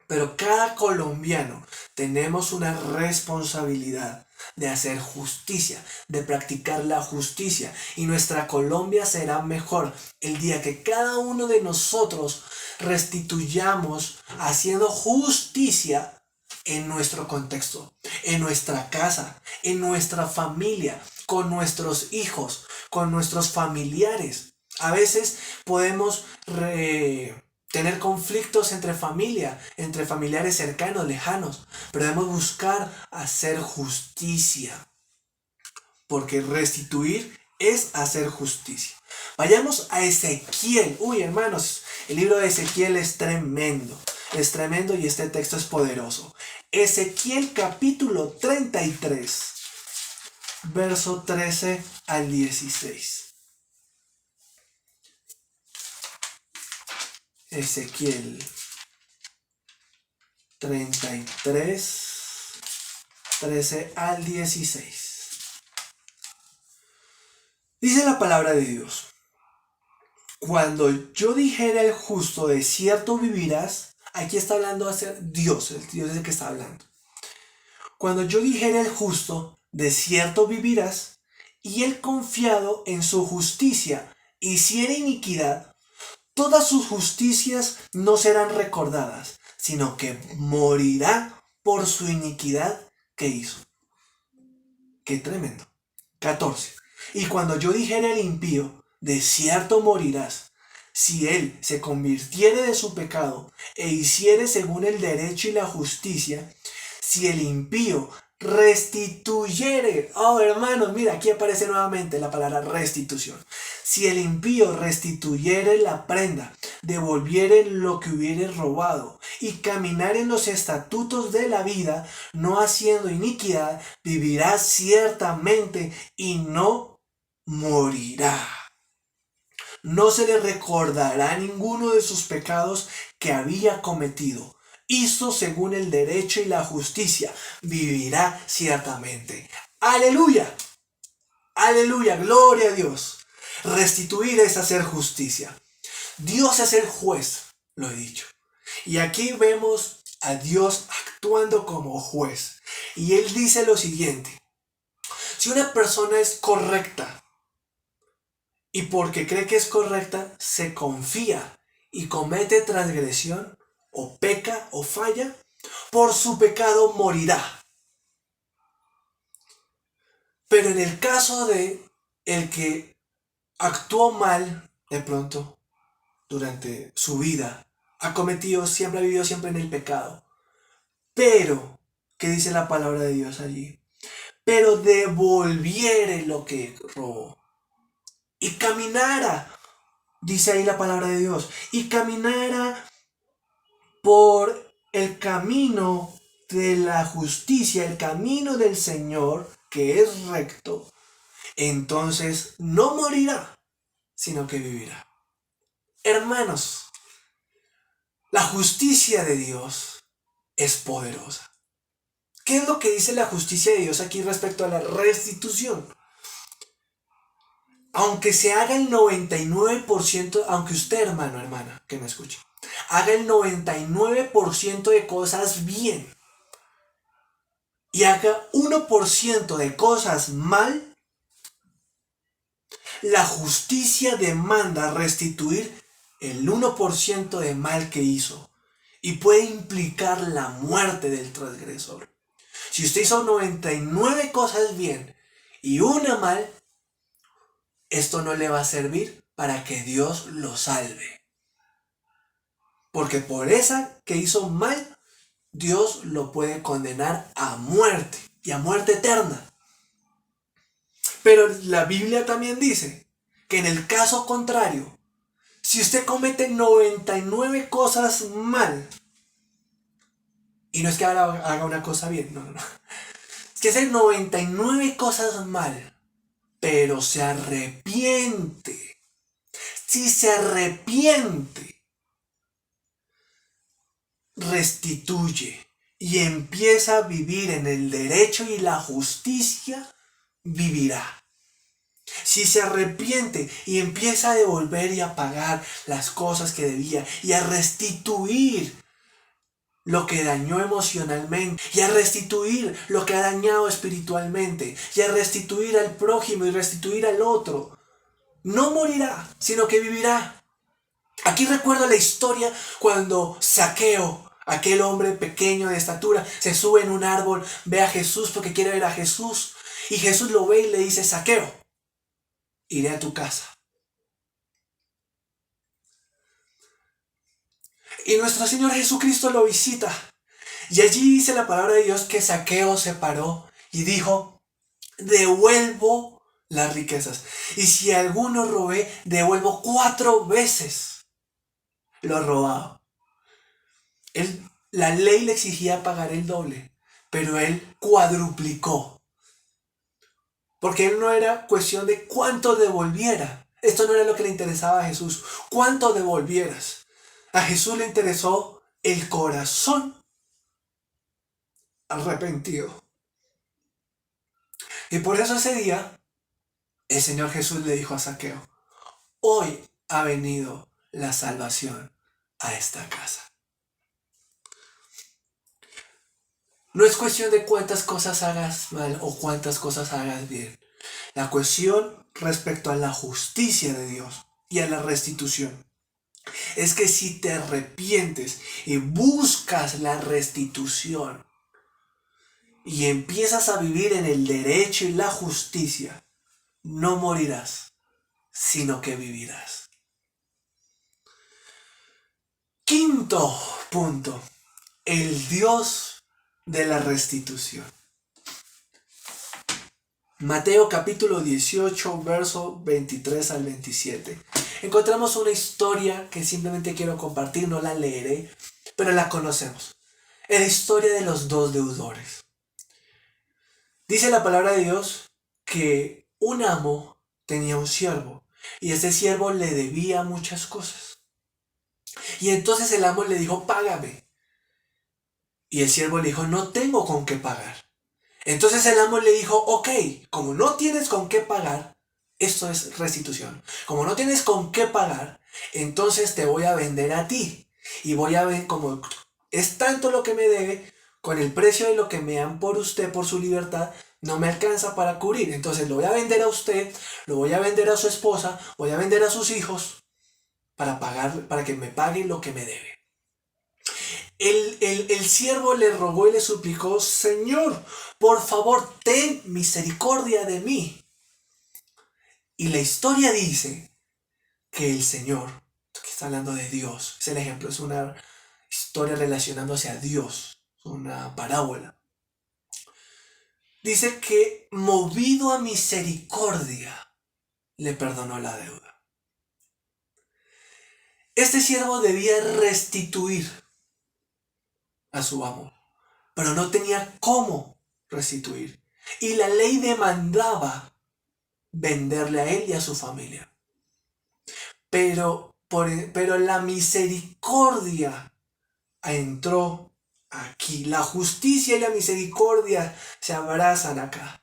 Pero cada colombiano tenemos una responsabilidad de hacer justicia, de practicar la justicia. Y nuestra Colombia será mejor el día que cada uno de nosotros restituyamos haciendo justicia en nuestro contexto, en nuestra casa, en nuestra familia, con nuestros hijos, con nuestros familiares. A veces podemos tener conflictos entre familia, entre familiares cercanos, lejanos, pero debemos buscar hacer justicia, porque restituir es hacer justicia. Vayamos a Ezequiel. Uy, hermanos, el libro de Ezequiel es tremendo y este texto es poderoso. Ezequiel capítulo 33, verso 13 al 16. Ezequiel 33, 13 al 16. Dice la palabra de Dios: cuando yo dijere al justo, de cierto vivirás. Aquí está hablando hacia Dios, el Dios es el que está hablando. Cuando yo dijere al justo, de cierto vivirás, y él confiado en su justicia hiciere iniquidad, todas sus justicias no serán recordadas, sino que morirá por su iniquidad que hizo. Qué tremendo. 14. Y cuando yo dijere al impío, de cierto morirás, si él se convirtiere de su pecado e hiciere según el derecho y la justicia, si el impío restituyere. Oh, hermanos, mira, aquí aparece nuevamente la palabra restitución. Si el impío restituyere la prenda, devolviere lo que hubiere robado, y caminar en los estatutos de la vida, no haciendo iniquidad, vivirá ciertamente y no morirá. No se le recordará ninguno de sus pecados que había cometido. Hizo según el derecho y la justicia, vivirá ciertamente. ¡Aleluya! ¡Aleluya! ¡Gloria a Dios! Restituir es hacer justicia. Dios es el juez, lo he dicho. Y aquí vemos a Dios actuando como juez. Y Él dice lo siguiente: si una persona es correcta, y porque cree que es correcta, se confía y comete transgresión, o peca o falla, por su pecado morirá. Pero en el caso de el que actuó mal de pronto durante su vida, ha cometido, siempre ha vivido siempre en el pecado. Pero, ¿qué dice la palabra de Dios allí? Pero devolviere lo que robó. Y caminara, dice ahí la palabra de Dios, y caminara por el camino de la justicia, el camino del Señor, que es recto, entonces no morirá, sino que vivirá. Hermanos, la justicia de Dios es poderosa. ¿Qué es lo que dice la justicia de Dios aquí respecto a la restitución? Aunque se haga el 99%, aunque usted, hermano, hermana, que me escuche, haga el 99% de cosas bien y haga 1% de cosas mal, la justicia demanda restituir el 1% de mal que hizo y puede implicar la muerte del transgresor. Si usted hizo 99 cosas bien y una mal, esto no le va a servir para que Dios lo salve. Porque por esa que hizo mal, Dios lo puede condenar a muerte y a muerte eterna. Pero la Biblia también dice que en el caso contrario, si usted comete 99 cosas mal, y no es que haga una cosa bien, no. Es que hace 99 cosas mal, pero se arrepiente. Si se arrepiente, restituye y empieza a vivir en el derecho y la justicia, vivirá. Si se arrepiente y empieza a devolver y a pagar las cosas que debía y a restituir lo que dañó emocionalmente y a restituir lo que ha dañado espiritualmente y a restituir al prójimo y restituir al otro, no morirá, sino que vivirá. Aquí recuerdo la historia cuando Zaqueo, aquel hombre pequeño de estatura, se sube en un árbol, ve a Jesús porque quiere ver a Jesús y Jesús lo ve y le dice: Zaqueo, iré a tu casa. Y nuestro Señor Jesucristo lo visita. Y allí dice la palabra de Dios que Zaqueo se paró y dijo: devuelvo las riquezas. Y si alguno robé, devuelvo 4 veces lo robado. La ley le exigía pagar el doble, pero él cuadruplicó. Porque él no era cuestión de cuánto devolviera. Esto no era lo que le interesaba a Jesús. Cuánto devolvieras. A Jesús le interesó el corazón arrepentido. Y por eso ese día el Señor Jesús le dijo a Zaqueo: hoy ha venido la salvación a esta casa. No es cuestión de cuántas cosas hagas mal o cuántas cosas hagas bien. La cuestión respecto a la justicia de Dios y a la restitución es que si te arrepientes y buscas la restitución y empiezas a vivir en el derecho y la justicia, no morirás, sino que vivirás. Quinto punto: el Dios de la restitución. Mateo capítulo 18, verso 23 al 27. Encontramos una historia que simplemente quiero compartir, no la leeré, pero la conocemos. Es la historia de los 2 deudores. Dice la palabra de Dios que un amo tenía un siervo y ese siervo le debía muchas cosas. Y entonces el amo le dijo: págame. Y el siervo le dijo: no tengo con qué pagar. Entonces el amo le dijo: ok, como no tienes con qué pagar, esto es restitución. Como no tienes con qué pagar, entonces te voy a vender a ti. Y voy a ver como es tanto lo que me debe, con el precio de lo que me dan por usted, por su libertad, no me alcanza para cubrir. Entonces lo voy a vender a usted, lo voy a vender a su esposa, voy a vender a sus hijos para que me paguen lo que me debe. el siervo le rogó y le suplicó: Señor, por favor, ten misericordia de mí. Y la historia dice que el Señor, que está hablando de Dios, es el ejemplo, es una historia relacionándose a Dios, una parábola. Dice que movido a misericordia le perdonó la deuda. Este siervo debía restituir a su amo, pero no tenía cómo restituir. Y la ley demandaba venderle a él y a su familia. Pero la misericordia entró aquí. La justicia y la misericordia se abrazan acá.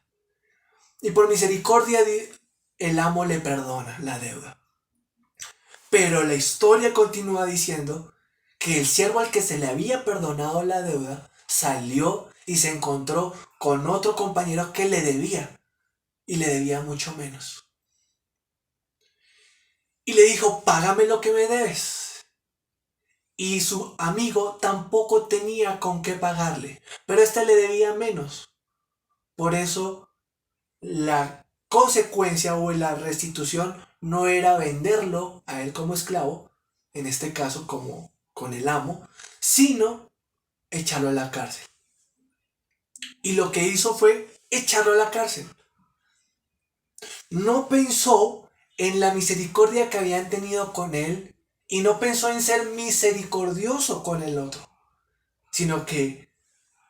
Y por misericordia el amo le perdona la deuda. Pero la historia continúa diciendo que el siervo al que se le había perdonado la deuda salió y se encontró con otro compañero que le debía, y le debía mucho menos. Y le dijo: págame lo que me debes. Y su amigo tampoco tenía con qué pagarle, pero este le debía menos. Por eso la consecuencia o la restitución no era venderlo a él como esclavo, en este caso como con el amo, sino echarlo a la cárcel. Y lo que hizo fue echarlo a la cárcel. No pensó en la misericordia que habían tenido con él y no pensó en ser misericordioso con el otro, sino que,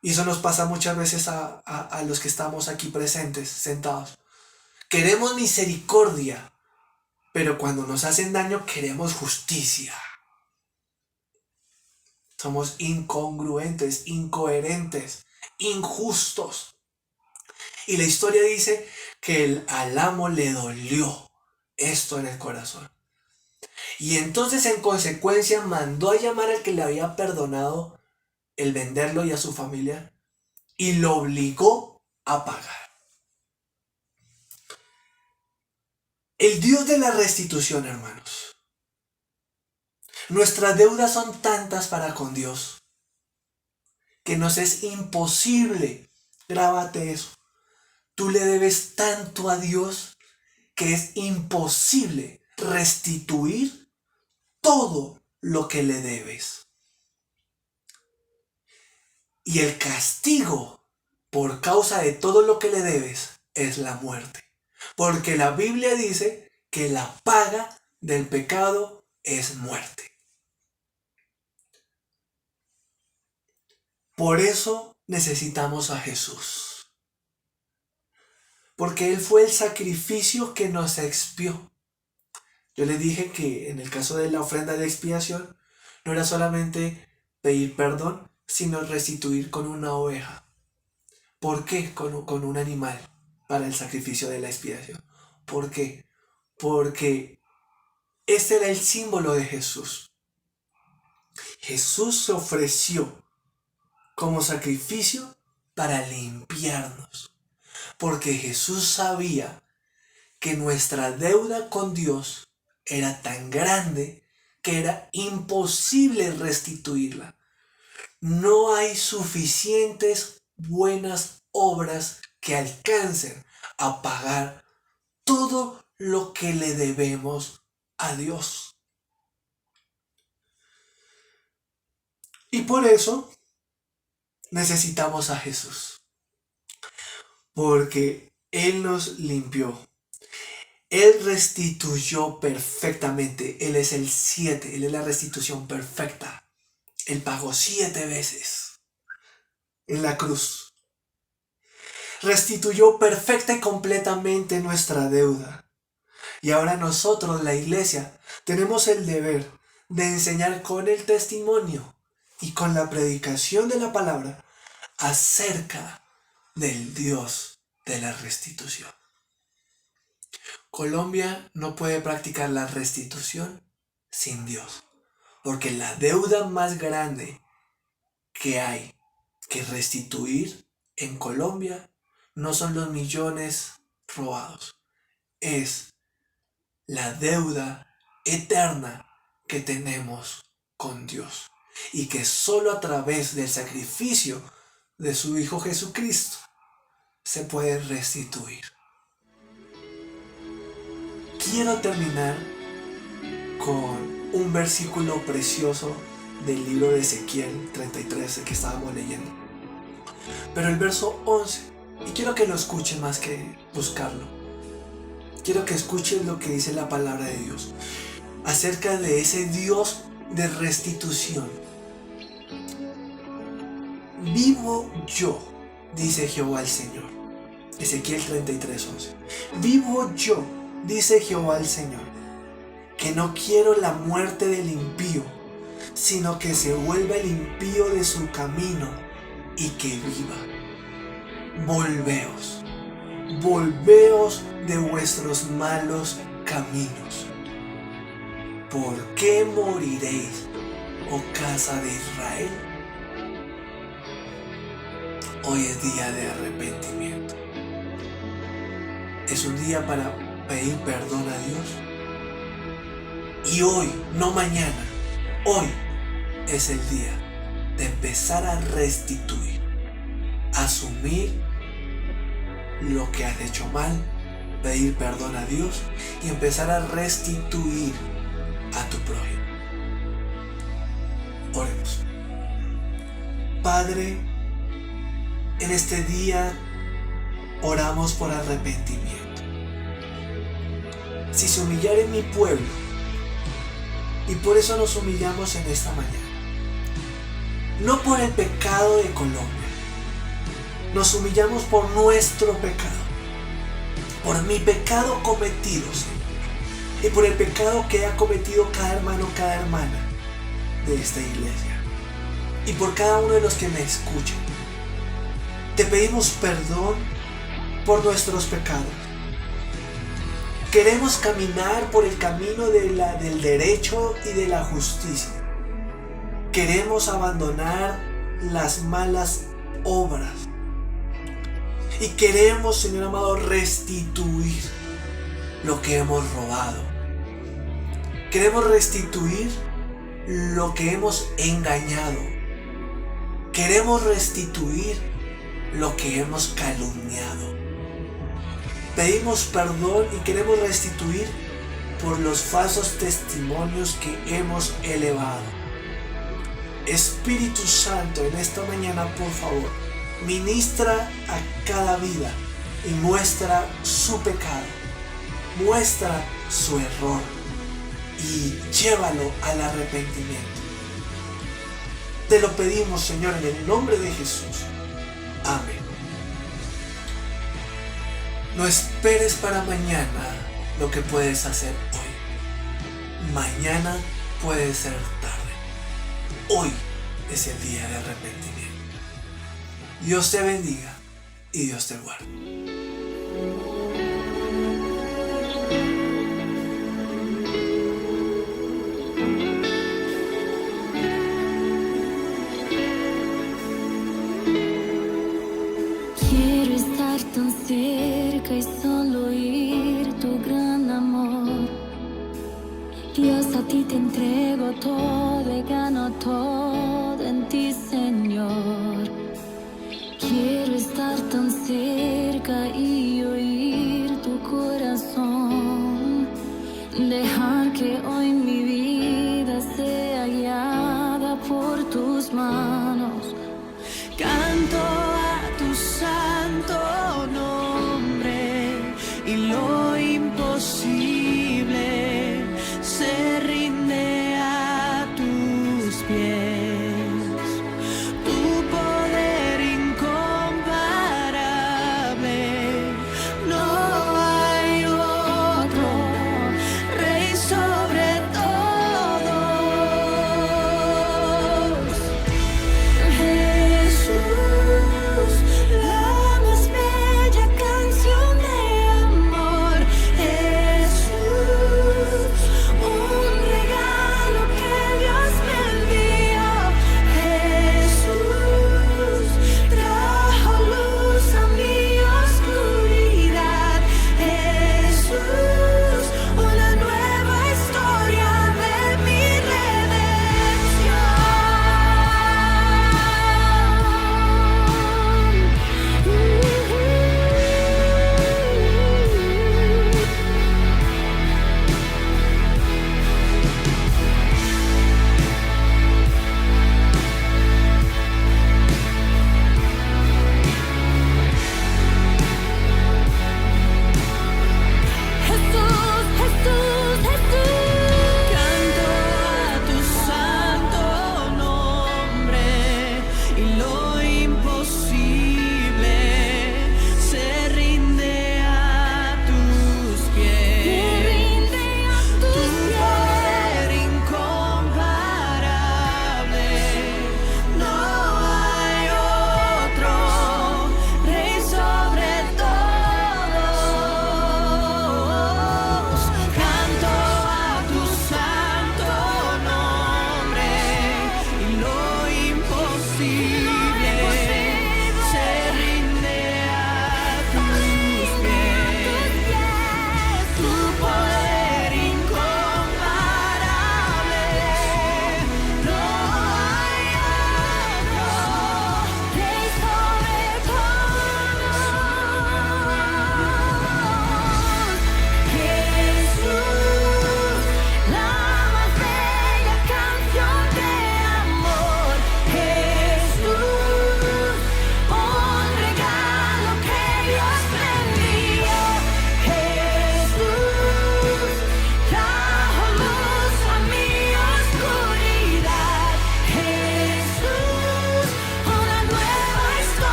y eso nos pasa muchas veces a los que estamos aquí presentes, sentados, queremos misericordia, pero cuando nos hacen daño queremos justicia. Somos incongruentes, incoherentes, injustos. Y la historia dice que al amo le dolió esto en el corazón. Y entonces en consecuencia mandó a llamar al que le había perdonado el venderlo y a su familia y lo obligó a pagar. El Dios de la restitución, hermanos. Nuestras deudas son tantas para con Dios que nos es imposible. Grábate eso. Tú le debes tanto a Dios que es imposible restituir todo lo que le debes. Y el castigo por causa de todo lo que le debes es la muerte. Porque la Biblia dice que la paga del pecado es muerte. Por eso necesitamos a Jesús. Porque Él fue el sacrificio que nos expió. Yo les dije que en el caso de la ofrenda de expiación no era solamente pedir perdón, sino restituir con una oveja. ¿Por qué con un animal para el sacrificio de la expiación? ¿Por qué? Porque este era el símbolo de Jesús. Jesús se ofreció como sacrificio para limpiarnos. Porque Jesús sabía que nuestra deuda con Dios era tan grande que era imposible restituirla. No hay suficientes buenas obras que alcancen a pagar todo lo que le debemos a Dios. Y por eso necesitamos a Jesús. Porque Él nos limpió. Él restituyó perfectamente. Él es el 7. Él es la restitución perfecta. Él pagó 7 veces en la cruz. Restituyó perfecta y completamente nuestra deuda. Y ahora nosotros, la iglesia, tenemos el deber de enseñar con el testimonio y con la predicación de la palabra acerca del Dios de la restitución. Colombia no puede practicar la restitución sin Dios, porque la deuda más grande que hay que restituir en Colombia no son los millones robados, es la deuda eterna que tenemos con Dios. y que solo a través del sacrificio de su Hijo Jesucristo se puede restituir. Quiero terminar con un versículo precioso del libro de Ezequiel 33 que estábamos leyendo. Pero el verso 11, y quiero que lo escuchen más que buscarlo. Quiero que escuchen lo que dice la palabra de Dios acerca de ese Dios de restitución. Vivo yo, dice Jehová el Señor. Ezequiel 33:11. Vivo yo, dice Jehová el Señor, que no quiero la muerte del impío, sino que se vuelva el impío de su camino y que viva. Volveos de vuestros malos caminos. ¿Por qué moriréis, oh casa de Israel? Hoy es día de arrepentimiento. Es un día para pedir perdón a Dios. Y hoy, no mañana, hoy es el día de empezar a restituir, asumir lo que has hecho mal, pedir perdón a Dios y empezar a restituir a tu prójimo. Oremos. Padre, en este día oramos por arrepentimiento. Si se humillare mi pueblo, y por eso nos humillamos en esta mañana, no por el pecado de Colombia, nos humillamos por nuestro pecado, por mi pecado cometido, Señor, y por el pecado que ha cometido cada hermano, cada hermana de esta iglesia, y por cada uno de los que me escuchan. Te pedimos perdón por nuestros pecados. Queremos caminar por el camino del derecho y de la justicia. Queremos abandonar las malas obras. Y queremos, Señor amado, restituir lo que hemos robado. Queremos restituir lo que hemos engañado. Queremos restituir lo que hemos calumniado. Pedimos perdón y queremos restituir por los falsos testimonios que hemos elevado. Espíritu Santo, en esta mañana, por favor, ministra a cada vida y muestra su pecado, muestra su error y llévalo al arrepentimiento. Te lo pedimos, Señor, en el nombre de Jesús. Amén. No esperes para mañana lo que puedes hacer hoy. Mañana puede ser tarde. Hoy es el día de arrepentimiento. Dios te bendiga y Dios te guarde. Quiero estar tan cerca y solo oír tu gran amor. Dios, a ti te entrego todo y gano todo en ti, Señor. Quiero estar tan cerca y oír tu corazón. Dejar que hoy mi vida sea guiada por tus manos. Canto a tu santo nombre y lo imposible